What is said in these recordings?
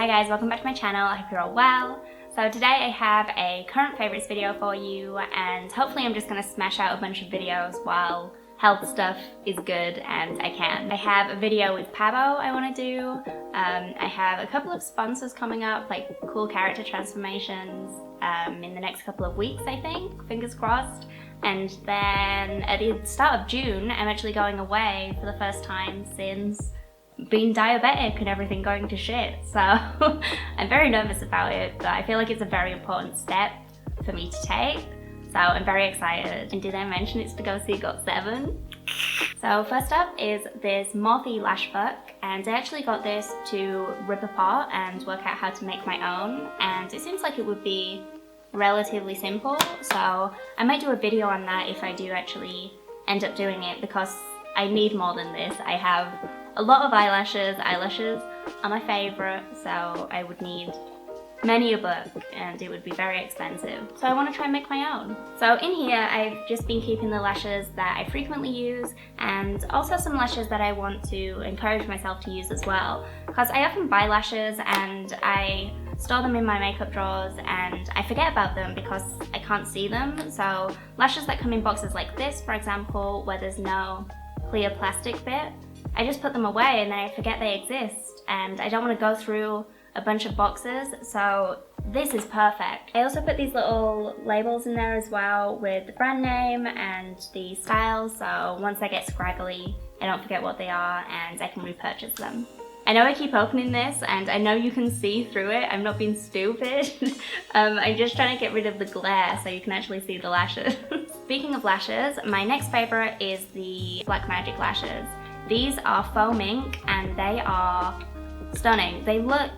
Hi guys, welcome back to my channel. I hope you're all well. So today I have a current favorites video for you, and hopefully I'm just going to smash out a bunch of videos while health stuff is good and I can. I have a video with Pabo I want to do. I have a couple of sponsors coming up, like cool character transformations in the next couple of weeks, I think, fingers crossed. And then at the start of June, I'm actually going away for the first time since being diabetic and everything going to shit. So I'm very nervous about it, but I feel like it's a very important step for me to take. So I'm very excited. And did I mention it's to go see GOT7? So first up is this Morphe lash book, and I actually got this to rip apart and work out how to make my own, and it seems like it would be relatively simple, so I might do a video on that if I do actually end up doing it, because I need more than this. I have a lot of eyelashes. Eyelashes are my favorite, so I would need many a book and it would be very expensive. So I want to try and make my own. So in here I've just been keeping the lashes that I frequently use, and also some lashes that I want to encourage myself to use as well, because I often buy lashes and I store them in my makeup drawers and I forget about them because I can't see them. So lashes that come in boxes like this, for example, where there's no clear plastic bit, I just put them away and then I forget they exist, and I don't want to go through a bunch of boxes, so this is perfect. I also put these little labels in there as well with the brand name and the style, so once I get scraggly I don't forget what they are and I can repurchase them. I know I keep opening this and I know you can see through it. I'm not being stupid. I'm just trying to get rid of the glare so you can actually see the lashes. Speaking of lashes, my next favorite is the Black Magic lashes. These are faux mink and they are stunning. They look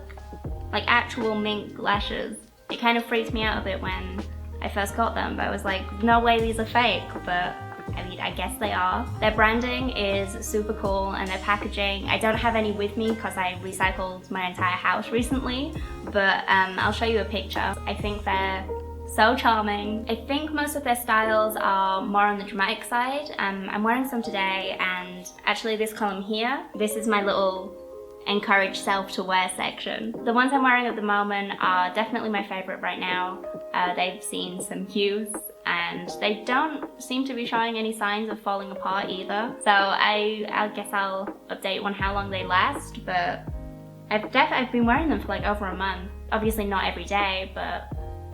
like actual mink lashes. It kind of freaked me out a bit when I first got them, but I was like, no way these are fake, but I mean, I guess they are. Their branding is super cool and their packaging, I don't have any with me because I recycled my entire house recently, but I'll show you a picture. I think they're so charming. I think most of their styles are more on the dramatic side. I'm wearing some today, and actually this column here, this is my little encourage self to wear section. The ones I'm wearing at the moment are definitely my favorite right now. They've seen some use and they don't seem to be showing any signs of falling apart either. So I guess I'll update on how long they last, but I've been wearing them for like over a month. Obviously not every day, but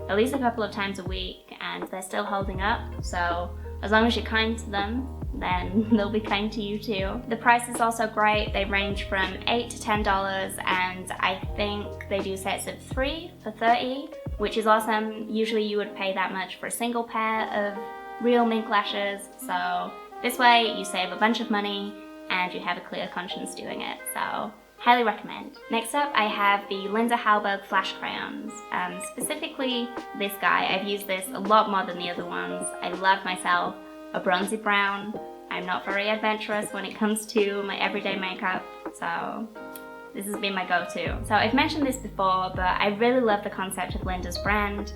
at least a couple of times a week, and they're still holding up. So as long as you're kind to them, then they'll be kind to you too. The price is also great. They range from $8 to $10, and I think they do sets of 3 for $30, which is awesome. Usually you would pay that much for a single pair of real mink lashes, so this way you save a bunch of money and you have a clear conscience doing it, so highly recommend. Next up I have the Hallberg Flash Crayons. Specifically this guy. I've used this a lot more than the other ones. I love myself a bronzy brown. I'm not very adventurous when it comes to my everyday makeup, so this has been my go-to. So I've mentioned this before, but I really love the concept of Linda's brand.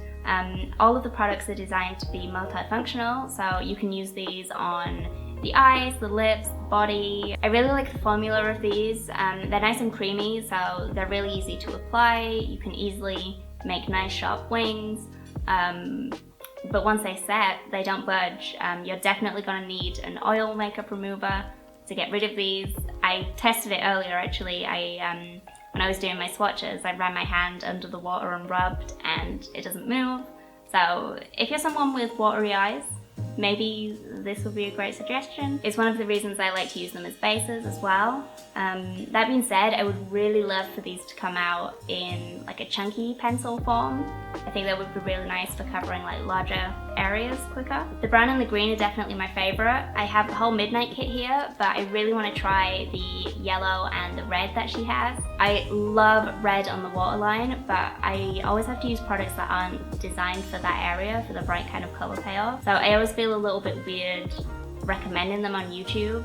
All of the products are designed to be multifunctional, so you can use these on the eyes, the lips, the body. I really like the formula of these. They're nice and creamy, so they're really easy to apply. You can easily make nice sharp wings. But once they set, they don't budge. You're definitely going to need an oil makeup remover to get rid of these. I tested it earlier actually. When I was doing my swatches, I ran my hand under the water and rubbed, and it doesn't move. So if you're someone with watery eyes, maybe this would be a great suggestion. It's one of the reasons I like to use them as bases as well. That being said, I would really love for these to come out in like a chunky pencil form. I think that would be really nice for covering like larger areas quicker. The brown and the green are definitely my favorite. I have the whole midnight kit here, but I really want to try the yellow and the red that she has. I love red on the waterline, but I always have to use products that aren't designed for that area, for the bright kind of color payoff. So I always feel a little bit weird recommending them on YouTube.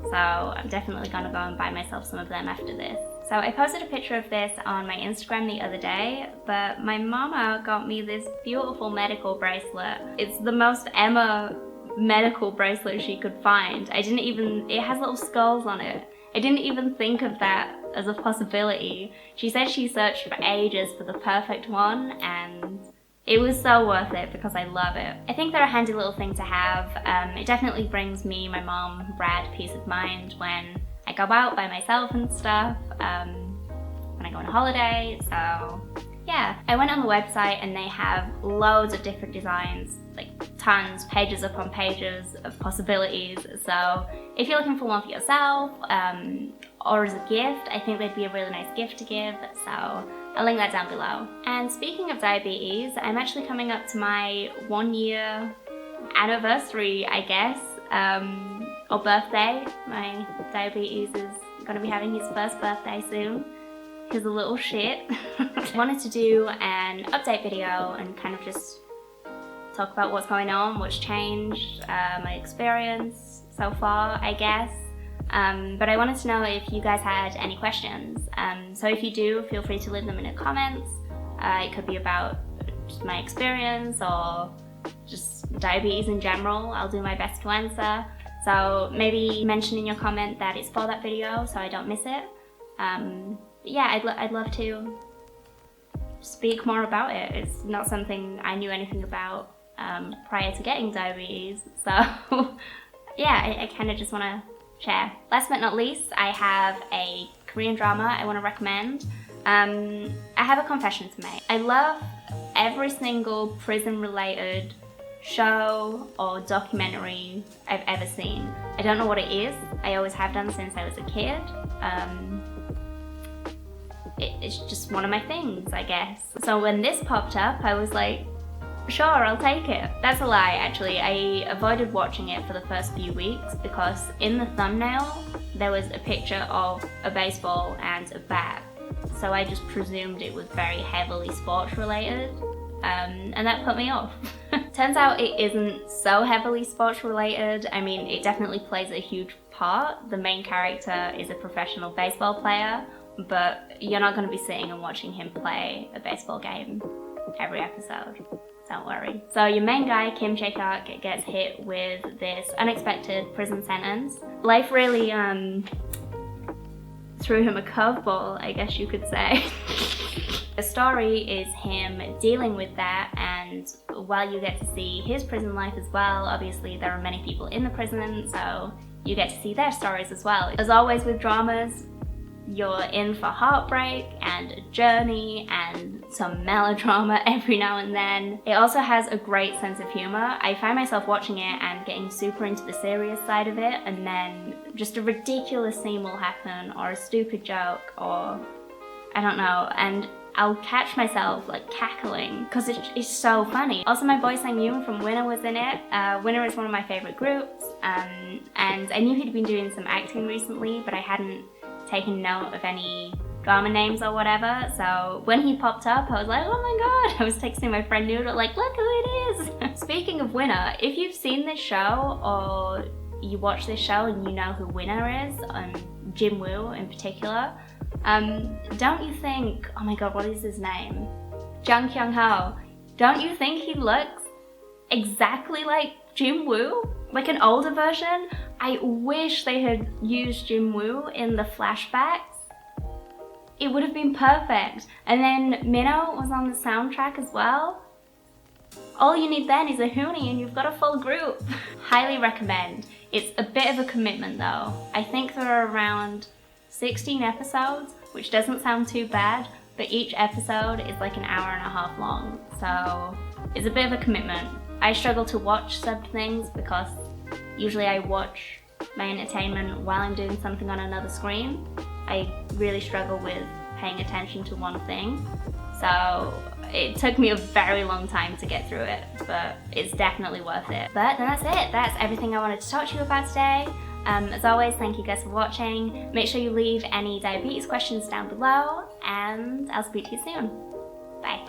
So I'm definitely gonna go and buy myself some of them after this. So I posted a picture of this on my Instagram the other day, but my mama got me this beautiful medical bracelet. It's the most Emma medical bracelet she could find. It has little skulls on it. I didn't even think of that as a possibility. She said she searched for ages for the perfect one, and it was so worth it because I love it. I think they're a handy little thing to have. It definitely brings me, my mom, Brad peace of mind when I go out by myself and stuff, when I go on holiday. So yeah, I went on the website and they have loads of different designs, like tons, pages upon pages of possibilities. So if you're looking for one for yourself, or as a gift, I think they'd be a really nice gift to give. So I'll link that down below. And speaking of diabetes, I'm actually coming up to my 1 year anniversary, I guess, or birthday. My diabetes is gonna be having his first birthday soon. He's a little shit. I wanted to do an update video and kind of just talk about what's going on, what's changed, my experience so far, I guess. But I wanted to know if you guys had any questions. So if you do, feel free to leave them in the comments. It could be about just my experience or just diabetes in general. I'll do my best to answer. So maybe mention in your comment that it's for that video so I don't miss it. Yeah, I'd love to speak more about it. It's not something I knew anything about prior to getting diabetes. So yeah, I kind of just want to share. Last but not least, I have a Korean drama I want to recommend. I have a confession to make. I love every single prison related show or documentary I've ever seen. I don't know what it is. I always have done since I was a kid. It's just one of my things, I guess. So when this popped up, I was like, sure, I'll take it. That's a lie, actually. I avoided watching it for the first few weeks because in the thumbnail, there was a picture of a baseball and a bat. So I just presumed it was very heavily sports related, and that put me off. Turns out it isn't so heavily sports related. I mean, it definitely plays a huge part. The main character is a professional baseball player, but you're not going to be sitting and watching him play a baseball game every episode. Don't worry. So your main guy, Kim Jae-hyuk, gets hit with this unexpected prison sentence. Life really threw him a curveball, I guess you could say. The story is him dealing with that, and while you get to see his prison life as well, obviously there are many people in the prison, so you get to see their stories as well. As always with dramas, you're in for heartbreak and a journey and some melodrama every now and then. It also has a great sense of humor. I find myself watching it and getting super into the serious side of it, and then just a ridiculous scene will happen or a stupid joke or I don't know, and I'll catch myself like cackling because it's so funny. Also, my boy Sang-yoon from Winner was in it. Winner is one of my favorite groups, and I knew he'd been doing some acting recently, but I hadn't taken note of any drama names or whatever. So when he popped up, I was like, oh my god. I was texting my friend Noodle like, look who it is. Speaking of Winner, if you've seen this show or you watch this show and you know who Winner is, Jin-woo in particular, don't you think, oh my god, what is his name? Jung Kyung-ho. Don't you think he looks exactly like Jin-woo? Like an older version? I wish they had used Jin-woo in the flashbacks. It would have been perfect. And then Minho was on the soundtrack as well. All you need then is a Hoonie and you've got a full group. Highly recommend. It's a bit of a commitment though. I think there are around 16 episodes, which doesn't sound too bad, but each episode is like an hour and a half long. So it's a bit of a commitment. I struggle to watch subbed things because usually I watch my entertainment while I'm doing something on another screen. I really struggle with paying attention to one thing. So it took me a very long time to get through it, but it's definitely worth it. But then that's it. That's everything I wanted to talk to you about today. As always, thank you guys for watching. Make sure you leave any diabetes questions down below, and I'll speak to you soon. Bye.